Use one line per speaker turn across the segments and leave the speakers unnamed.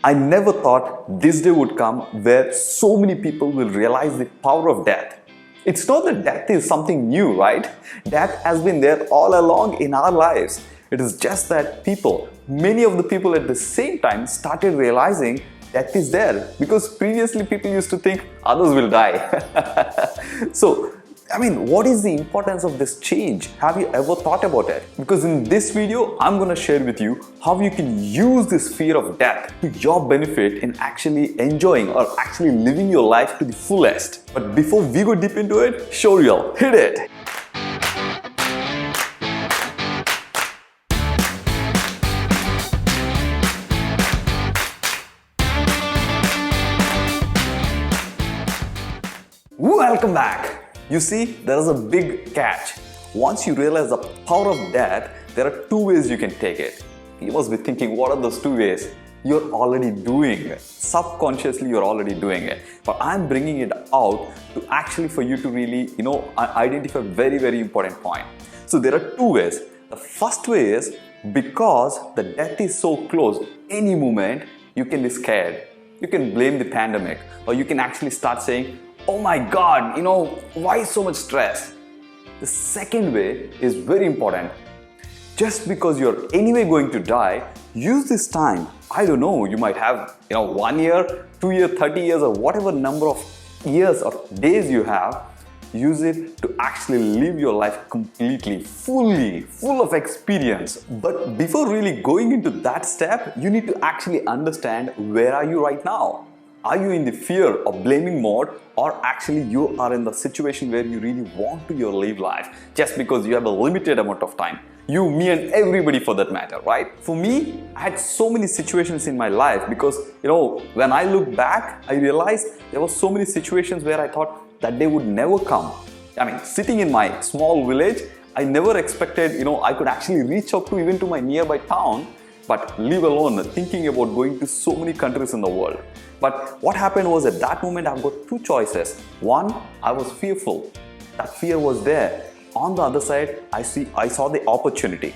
I never thought this day would come where so many people will realize the power of death. It's not that death is something new, right? Death has been there all along in our lives. It is just that many of the people at the same time started realizing death is there, because previously people used to think others will die. So, what is the importance of this change? Have you ever thought about it? Because in this video, I'm going to share with you how you can use this fear of death to your benefit in actually enjoying or actually living your life to the fullest. But before we go deep into it, sure y'all, hit it! Welcome back! You see, there is a big catch. Once you realize the power of death, there are two ways you can take it. You must be thinking, what are those two ways? You're already doing it. Subconsciously, you're already doing it. But I'm bringing it out to actually for you to really, identify a very, very important point. So there are two ways. The first way is because the death is so close, any moment you can be scared. You can blame the pandemic, or you can actually start saying, oh my God, why so much stress? The second way is very important. Just because you're anyway going to die, use this time. I don't know, you might have 1 year, 2 years, 30 years, or whatever number of years or days you have. Use it to actually live your life completely, fully, full of experience. But before really going into that step, you need to actually understand, where are you right now? Are you in the fear or blaming mode, or actually you are in the situation where you really want to live life just because you have a limited amount of time? You, me and everybody for that matter, right? For me, I had so many situations in my life because, when I look back, I realized there were so many situations where I thought that they would never come. Sitting in my small village, I never expected, I could actually reach out to even to my nearby town, but leave alone thinking about going to so many countries in the world. But what happened was, at that moment, I've got two choices. One, I was fearful. That fear was there. On the other side, I saw the opportunity.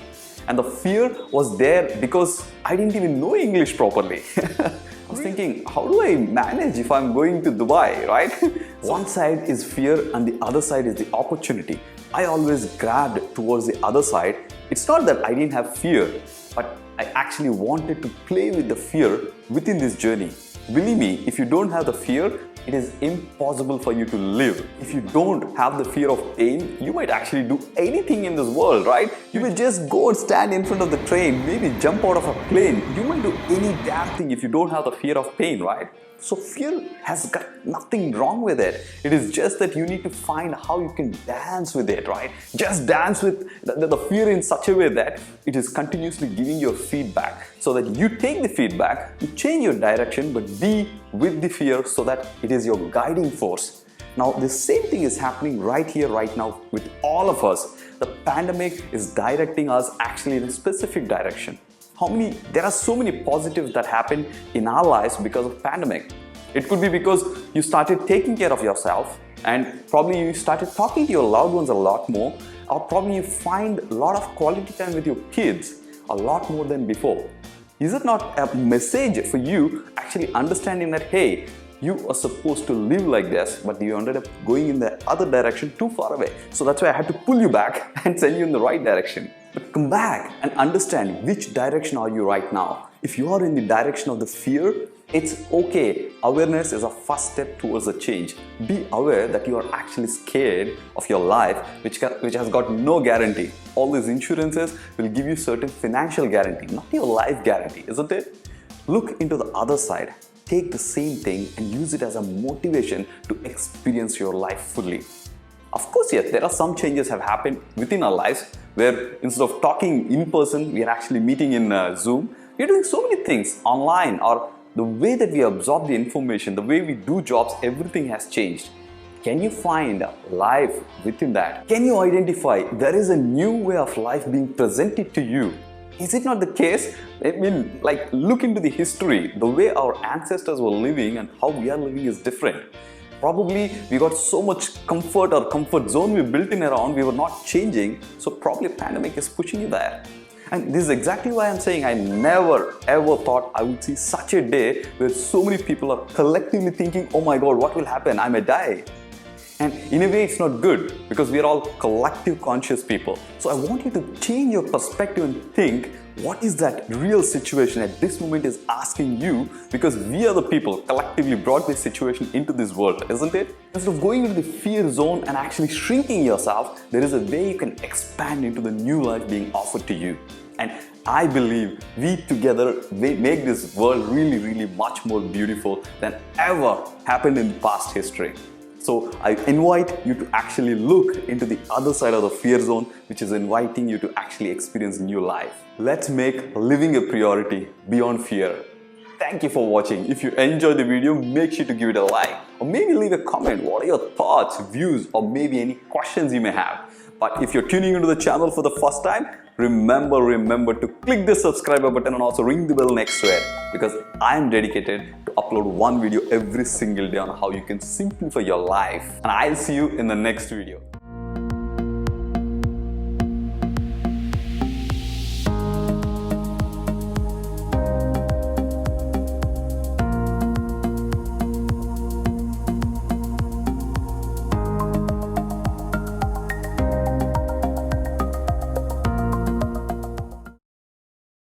And the fear was there because I didn't even know English properly. I was thinking, how do I manage if I'm going to Dubai, right? One side is fear and the other side is the opportunity. I always grabbed towards the other side. It's not that I didn't have fear, but I actually wanted to play with the fear within this journey. Believe me, if you don't have the fear, it is impossible for you to live. If you don't have the fear of pain, you might actually do anything in this world, right? You will just go and stand in front of the train, maybe jump out of a plane. You might do any damn thing if you don't have the fear of pain, right? So fear has got nothing wrong with it. It is just that you need to find how you can dance with it, right? Just dance with the fear in such a way that it is continuously giving you feedback, so that you take the feedback, you change your direction, but be with the fear so that it is your guiding force. Now, the same thing is happening right here, right now with all of us. The pandemic is directing us actually in a specific direction. There are so many positives that happen in our lives because of pandemic. It could be because you started taking care of yourself, and probably you started talking to your loved ones a lot more, or probably you find a lot of quality time with your kids a lot more than before. Is it not a message for you actually understanding that, hey, you are supposed to live like this, but you ended up going in the other direction too far away. So that's why I had to pull you back and send you in the right direction. But come back and understand, which direction are you right now. If you are in the direction of the fear, it's okay. Awareness is a first step towards a change. Be aware that you are actually scared of your life, which has got no guarantee. All these insurances will give you certain financial guarantee, not your life guarantee, isn't it? Look into the other side. Take the same thing and use it as a motivation to experience your life fully. Of course, yes, there are some changes have happened within our lives where instead of talking in person, we are actually meeting in Zoom. We are doing so many things online, or the way that we absorb the information, the way we do jobs, everything has changed. Can you find life within that? Can you identify there is a new way of life being presented to you? Is it not the case? Look into the history. The way our ancestors were living and how we are living is different. Probably we got so much comfort zone we built in around, we were not changing. So probably pandemic is pushing you there. And this is exactly why I'm saying I never ever thought I would see such a day where so many people are collectively thinking, oh my God, what will happen? I may die. And in a way, it's not good because we are all collective conscious people. So I want you to change your perspective and think, what is that real situation at this moment is asking you, because we are the people collectively brought this situation into this world, isn't it? Instead of going into the fear zone and actually shrinking yourself, there is a way you can expand into the new life being offered to you. And I believe we together make this world really, really much more beautiful than ever happened in past history. So I invite you to actually look into the other side of the fear zone, which is inviting you to actually experience new life. Let's make living a priority beyond fear. Thank you for watching. If you enjoyed the video, make sure to give it a like or maybe leave a comment. What are your thoughts, views, or maybe any questions you may have? But if you're tuning into the channel for the first time, remember to click the subscribe button and also ring the bell next to it, because I am dedicated to upload one video every single day on how you can simplify your life. And I'll see you in the next video.